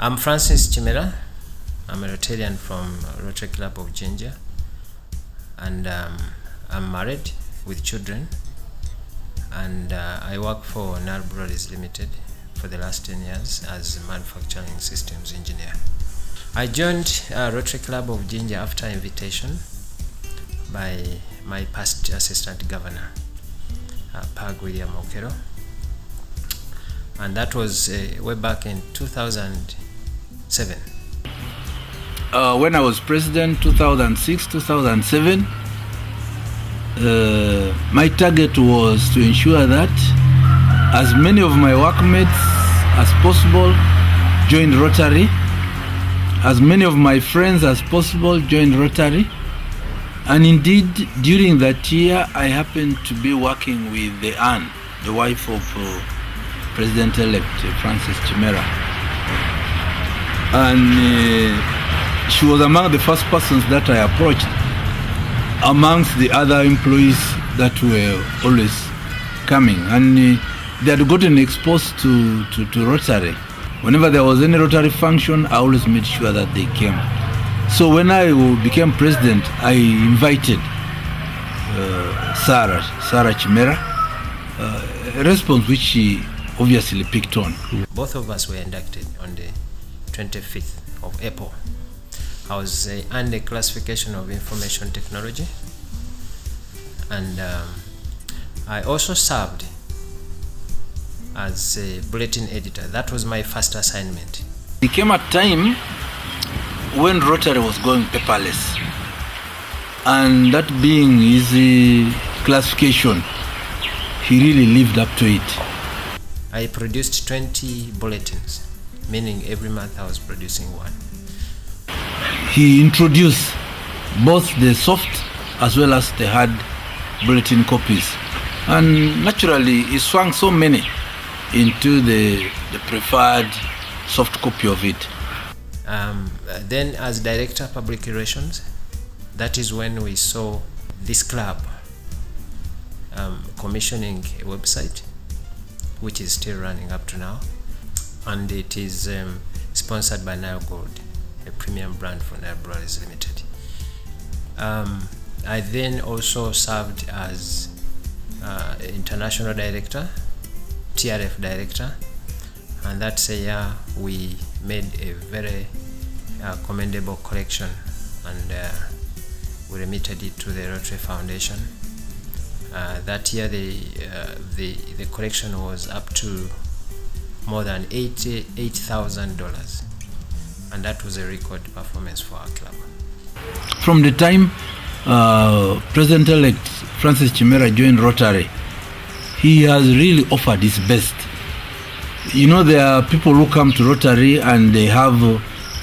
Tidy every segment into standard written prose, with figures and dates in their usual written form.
I'm Francis Chimera. I'm a Rotarian from Rotary Club of Jinja, and I'm married with children, and I work for Nile Breweries Limited for the last 10 years as a manufacturing systems engineer. I joined Rotary Club of Jinja after invitation by my past assistant governor, Pag William Okero, and that was way back in 2007. When I was president, 2006, 2007, my target was to ensure that as many of my workmates as possible joined Rotary, as many of my friends as possible joined Rotary, and indeed during that year I happened to be working with Anne, the wife of President-elect Francis Chimera, and she was among the first persons that I approached amongst the other employees that were always coming, and they had gotten exposed to Rotary. Whenever there was any Rotary function, I always made sure that they came. So when I became president, I invited Sarah Chimera, a response which she obviously picked on. Both of us were inducted on the 25th of April. I was under classification of information technology, and I also served as a bulletin editor. That was my first assignment. There came a time when Rotary was going paperless, and that being his classification, he really lived up to it. I produced 20 bulletins, meaning every month I was producing one. He introduced both the soft as well as the hard bulletin copies, and naturally he swung so many into the preferred soft copy of it. Then as Director of Public Relations, that is when we saw this club commissioning a website which is still running up to now, and it is sponsored by Nile Gold, a premium brand for Nile Breweries Limited. I then also served as international director, TRF director, and that's a year we made a very commendable collection, and we remitted it to the Rotary Foundation. That year the collection was up to more than $88,000, and that was a record performance for our club. From the time President-elect Francis Chimera joined Rotary, he has really offered his best. You know, there are people who come to Rotary and they have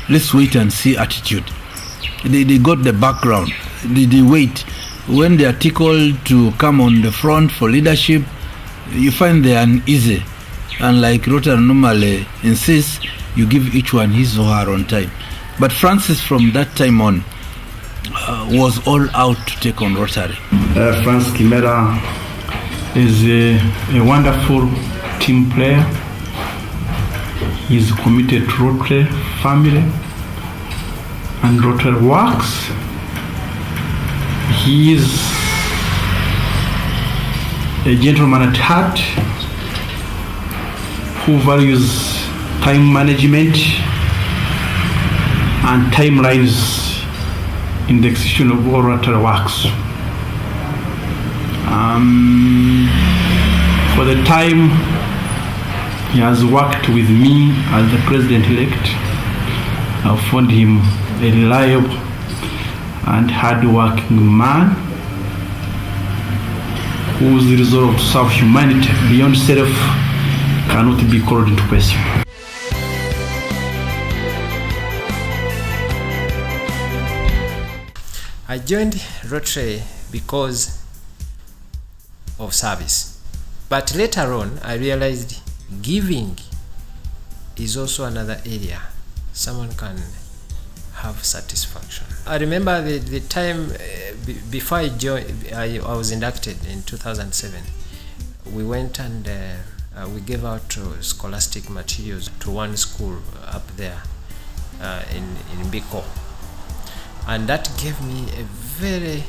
let's wait and see attitude. They got the background, they wait. When they are tickled to come on the front for leadership, you find they are uneasy. And like Rotary normally insists, you give each one his or her on time. But Francis, from that time on, was all out to take on Rotary. Francis Chimera is a wonderful team player. He's committed to Rotary family and Rotary works. He is a gentleman at heart who values time management and timelines in the execution of all Rotary works. For the time he has worked with me as the president-elect, I found him a reliable and hard-working man whose resolve to serve humanity beyond self cannot be called into question. I joined Rotary because of service, but later on I realized giving is also another area someone can have satisfaction. I remember the time before I was inducted in 2007. We went and we gave out scholastic materials to one school up there in Biko, and that gave me a very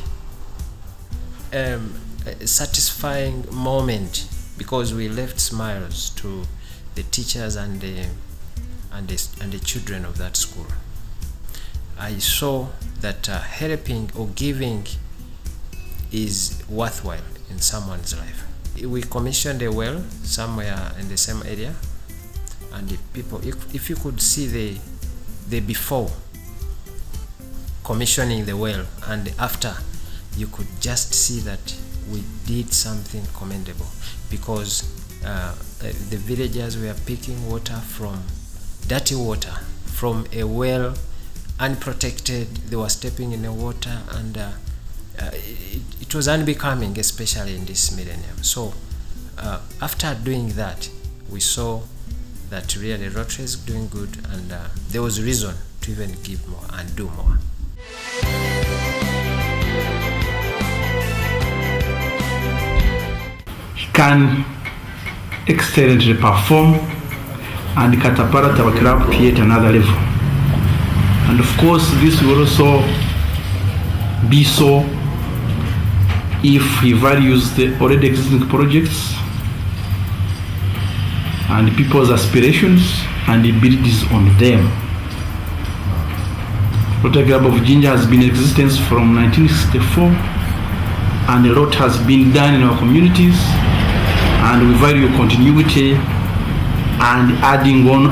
satisfying moment, because we left smiles to the teachers and the children of that school. I saw that helping or giving is worthwhile in someone's life. We commissioned a well somewhere in the same area, and the people, if you could see the before commissioning the well and the after, you could just see that we did something commendable, because the villagers were picking water from dirty water from a well, unprotected. They were stepping in the water, and it was unbecoming, especially in this millennium. So after doing that, we saw that really Rotary is doing good, and there was reason to even give more and do more. He can excellently perform and catapult our club to yet another level. And of course, this will also be so if he values the already existing projects and people's aspirations and he builds on them. Rotary Club of Jinja has been in existence from 1964, and a lot has been done in our communities, and we value continuity and adding on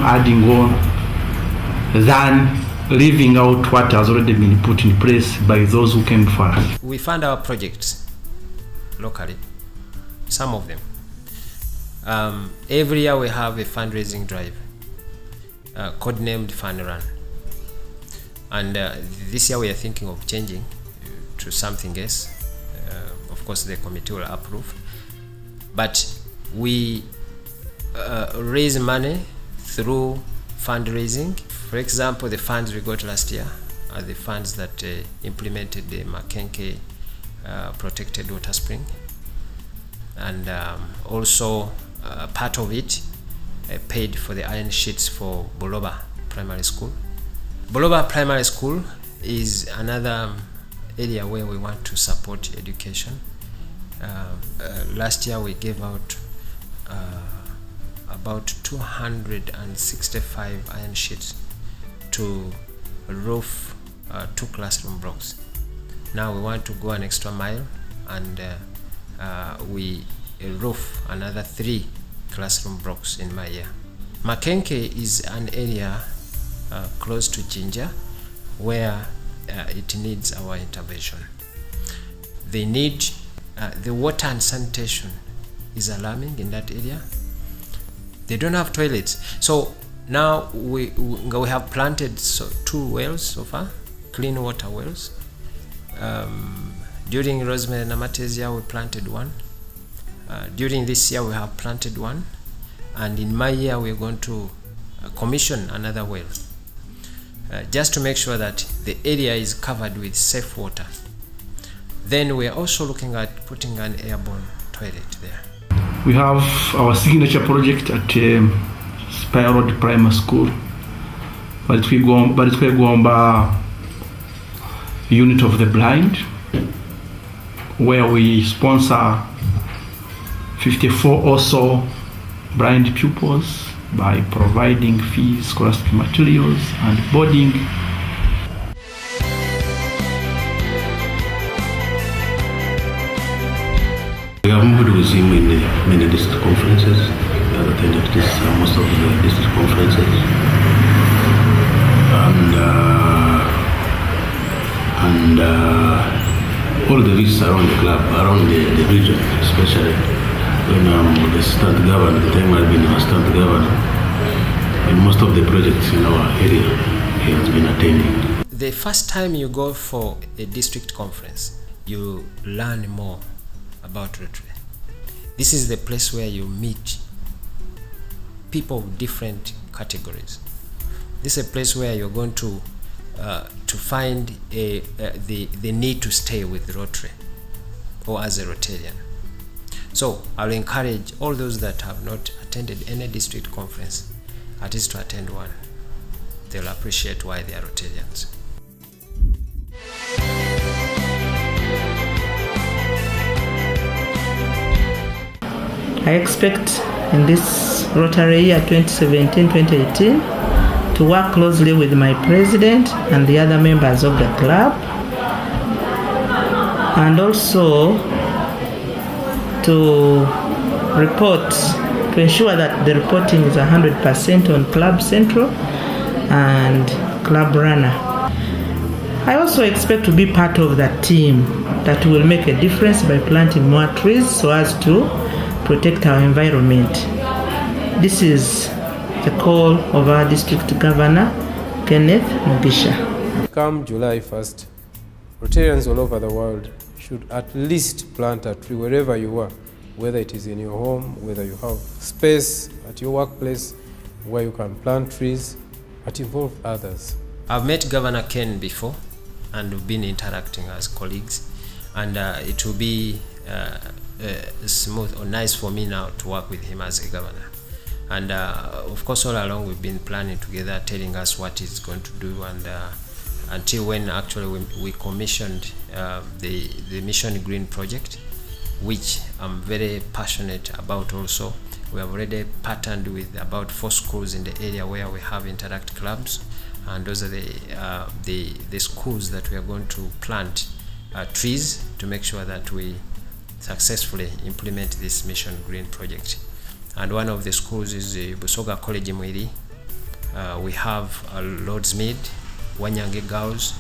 than leaving out what has already been put in place by those who came before us. We fund our projects locally, some of them. Every year we have a fundraising drive, codenamed Fund Run. And this year we are thinking of changing to something else. Of course, the committee will approve. But we raise money through fundraising. For example, the funds we got last year are the funds that implemented the Makenke protected water spring. And also part of it paid for the iron sheets for Boloba Primary School. Boloba Primary School is another area where we want to support education. Last year we gave out about 265 iron sheets to roof 2 classroom blocks. Now we want to go an extra mile, and we roof another 3 classroom blocks in my year. Makenke is an area close to Jinja where it needs our intervention. They need the water and sanitation is alarming in that area. They don't have toilets. So now we have planted 2 wells so far, clean water wells. During Rosemary Namate's year we planted 1. During this year we have planted 1, and in my year we're going to commission another well, just to make sure that the area is covered with safe water. Then we're also looking at putting an airborne toilet there. We have our signature project at Spire Road Primary School, Baritwegomba Unit of the Blind, where we sponsor 54 also blind pupils by providing fees, scholastic materials, and boarding. We have moved with him in many district conferences. We have attended most of the district conferences, and all the visits around the club, around the region, especially when the assistant governor, the time I've been assistant governor, and most of the projects in our area he has been attending. The first time you go for a district conference, you learn more about Rotary. This is the place where you meet people of different categories. This is a place where you're going to find the need to stay with Rotary or as a Rotarian. So I'll encourage all those that have not attended any district conference at least to attend one. they'll appreciate why they are Rotarians. I expect in this Rotary year 2017-2018 to work closely with my president and the other members of the club, and also to report, to ensure that the reporting is 100% on Club Central and Club Runner. I also expect to be part of that team that will make a difference by planting more trees so as to protect our environment. This is the call of our district governor, Kenneth Mugisha. Come July 1st, Rotarians all over the world should at least plant a tree wherever you are, whether it is in your home, whether you have space at your workplace where you can plant trees, but involve others. I've met Governor Ken before and we've been interacting as colleagues, and it will be smooth or nice for me now to work with him as a governor. And of course, all along we've been planning together, telling us what he's going to do, and until when actually we commissioned the Mission Green project, which I'm very passionate about also. We have already partnered with about 4 schools in the area where we have Interact clubs, and those are the schools that we are going to plant trees to make sure that we successfully implement this Mission Green project. And one of the schools is Busoga College Mwiri. We have Lord's Mead, Wanyange Girls,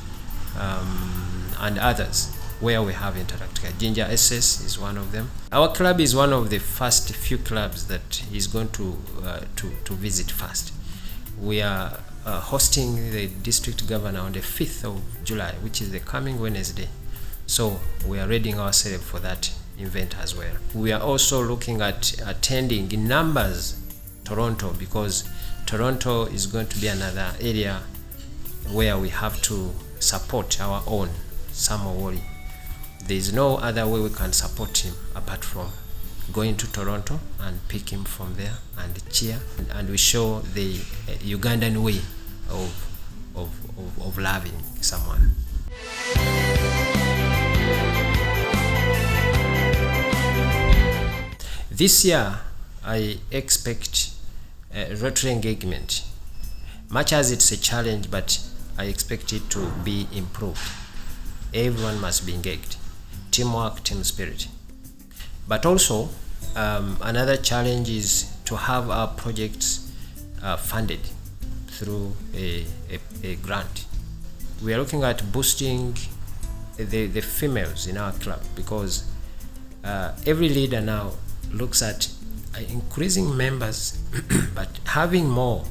and others where we have Interact. Ginger SS is one of them. Our club is one of the first few clubs that is going to visit first. We are hosting the district governor on the 5th of July, which is the coming Wednesday. So we are readying ourselves for that event as well. We are also looking at attending in numbers Toronto, because Toronto is going to be another area where we have to support our own Samuel Woli. There is no other way we can support him apart from going to Toronto and pick him from there and cheer, and we show the Ugandan way of loving someone. This year, I expect Rotary engagement. Much as it's a challenge, but I expect it to be improved. Everyone must be engaged. Teamwork, team spirit. But also, another challenge is to have our projects funded through a grant. We are looking at boosting the females in our club, because every leader now looks at increasing members but having more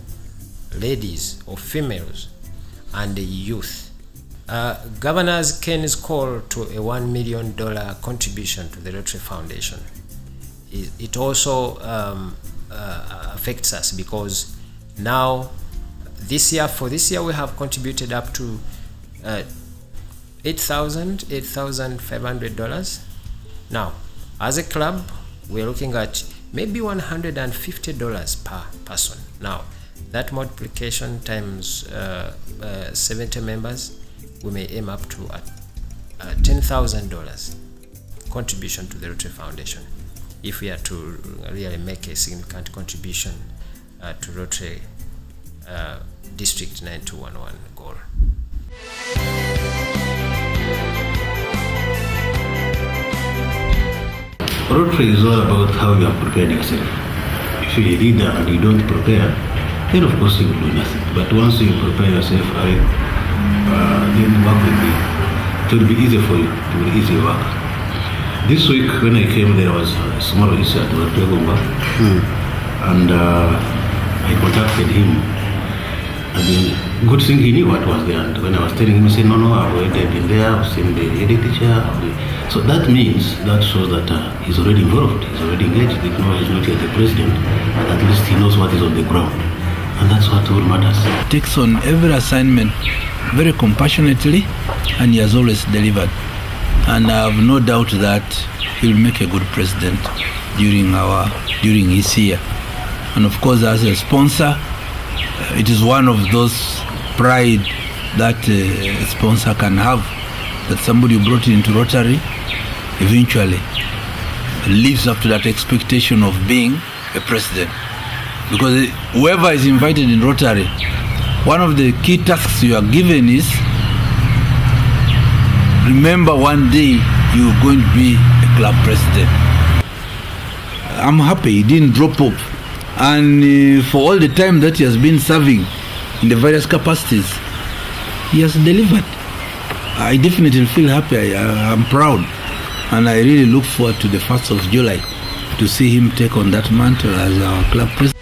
ladies or females and the youth. Governor's Ken's call to a $1 million contribution to the Rotary Foundation, it also affects us, because now this year we have contributed up to $8,500. Now, as a club, we're looking at maybe $150 per person. Now, that multiplication times 70 members, we may aim up to $10,000 contribution to the Rotary Foundation, if we are to really make a significant contribution to Rotary District 9211 goal. Rotary is all about how you are prepared yourself. If you're a leader and you don't prepare, then of course you will do nothing. But once you prepare yourself, then work will be, it will be easy for you. It will be easy work. This week when I came, there was a small issue at Rotary, and I contacted him. And the good thing, he knew what was there. And when I was telling him, he said, no, I've already been there, I've seen the head teacher. So that means, that shows that he's already involved, he's already engaged. He's not yet the president, but at least he knows what is on the ground. And that's what all matters. He takes on every assignment very compassionately, and he has always delivered. And I have no doubt that he'll make a good president during his year. And of course, as a sponsor, it is one of those pride that a sponsor can have, that somebody who brought into Rotary eventually lives up to that expectation of being a president. Because whoever is invited in Rotary, one of the key tasks you are given is, remember one day you're going to be a club president. I'm happy he didn't drop off. And for all the time that he has been serving in the various capacities, he has delivered. I definitely feel happy. I'm proud. And I really look forward to the 1st of July to see him take on that mantle as our club president.